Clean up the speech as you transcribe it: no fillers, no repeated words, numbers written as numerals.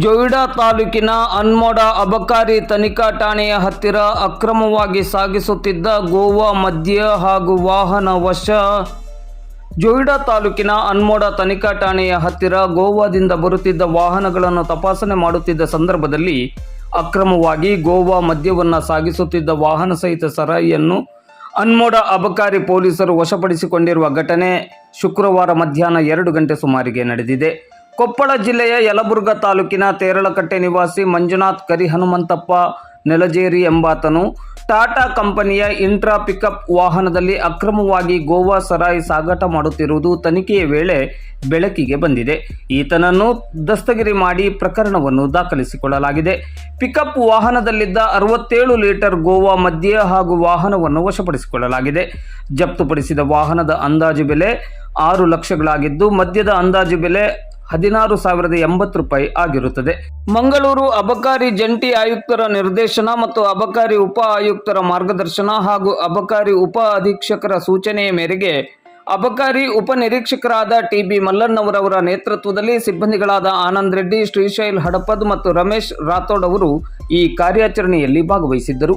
ಜೊಯ್ಡಾ ತಾಲೂಕಿನ ಅನ್ಮೋಡ ಅಬಕಾರಿ ತನಿಖಾ ಠಾಣೆಯ ಹತ್ತಿರ ಅಕ್ರಮವಾಗಿ ಸಾಗಿಸುತ್ತಿದ್ದ ಗೋವಾ ಮದ್ಯ ಹಾಗೂ ವಾಹನ ವಶ. ಜೊಯ್ಡಾ ತಾಲೂಕಿನ ಅನ್ಮೋಡ ತನಿಖಾ ಠಾಣೆಯ ಹತ್ತಿರ ಗೋವಾದಿಂದ ಬರುತ್ತಿದ್ದ ವಾಹನಗಳನ್ನು ತಪಾಸಣೆ ಮಾಡುತ್ತಿದ್ದ ಸಂದರ್ಭದಲ್ಲಿ ಅಕ್ರಮವಾಗಿ ಗೋವಾ ಮದ್ಯವನ್ನು ಸಾಗಿಸುತ್ತಿದ್ದ ವಾಹನ ಸಹಿತ ಸರಾಯಿಯನ್ನು ಅನ್ಮೋಡ ಅಬಕಾರಿ ಪೊಲೀಸರು ವಶಪಡಿಸಿಕೊಂಡಿರುವ ಘಟನೆ ಶುಕ್ರವಾರ ಮಧ್ಯಾಹ್ನ 2 ಗಂಟೆ ಸುಮಾರಿಗೆ ನಡೆದಿದೆ. ಕೊಪ್ಪಳ ಜಿಲ್ಲೆಯ ಯಲಬುರ್ಗಾ ತಾಲೂಕಿನ ತೇರಳಕಟ್ಟೆ ನಿವಾಸಿ ಮಂಜುನಾಥ್ ಕರಿಹನುಮಂತಪ್ಪ ನೆಲಜೇರಿ ಎಂಬಾತನು ಟಾಟಾ ಕಂಪನಿಯ ಇಂಟ್ರಾ ಪಿಕಪ್ ವಾಹನದಲ್ಲಿ ಅಕ್ರಮವಾಗಿ ಗೋವಾ ಸರಾಯಿ ಸಾಗಾಟ ಮಾಡುತ್ತಿರುವುದು ತನಿಖೆಯ ವೇಳೆ ಬೆಳಕಿಗೆ ಬಂದಿದೆ. ಈತನನ್ನು ದಸ್ತಗಿರಿ ಮಾಡಿ ಪ್ರಕರಣವನ್ನು ದಾಖಲಿಸಿಕೊಳ್ಳಲಾಗಿದೆ. ಪಿಕಪ್ ವಾಹನದಲ್ಲಿದ್ದ 67 ಲೀಟರ್ ಗೋವಾ ಮದ್ಯ ಹಾಗೂ ವಾಹನವನ್ನು ವಶಪಡಿಸಿಕೊಳ್ಳಲಾಗಿದೆ. ಜಪ್ತುಪಡಿಸಿದ ವಾಹನದ ಅಂದಾಜು ಬೆಲೆ 6 ಲಕ್ಷಗಳಾಗಿದ್ದು ಮದ್ಯದ ಅಂದಾಜು ಬೆಲೆ 16,080 ರೂಪಾಯಿ ಆಗಿರುತ್ತದೆ. ಮಂಗಳೂರು ಅಬಕಾರಿ ಜಂಟಿ ಆಯುಕ್ತರ ನಿರ್ದೇಶನ ಮತ್ತು ಅಬಕಾರಿ ಉಪ ಆಯುಕ್ತರ ಮಾರ್ಗದರ್ಶನ ಹಾಗೂ ಅಬಕಾರಿ ಉಪ ಅಧೀಕ್ಷಕರ ಸೂಚನೆಯ ಮೇರೆಗೆ ಅಬಕಾರಿ ಉಪನಿರೀಕ್ಷಕರಾದ ಟಿ.ಬಿ. ಮಲ್ಲನ್ನವರವರ ನೇತೃತ್ವದಲ್ಲಿ ಸಿಬ್ಬಂದಿಗಳಾದ ಆನಂದ್ ರೆಡ್ಡಿ, ಶ್ರೀಶೈಲ್ ಹಡಪದ್ ಮತ್ತು ರಮೇಶ್ ರಾಥೋಡ್ ಅವರು ಈ ಕಾರ್ಯಾಚರಣೆಯಲ್ಲಿ ಭಾಗವಹಿಸಿದ್ದರು.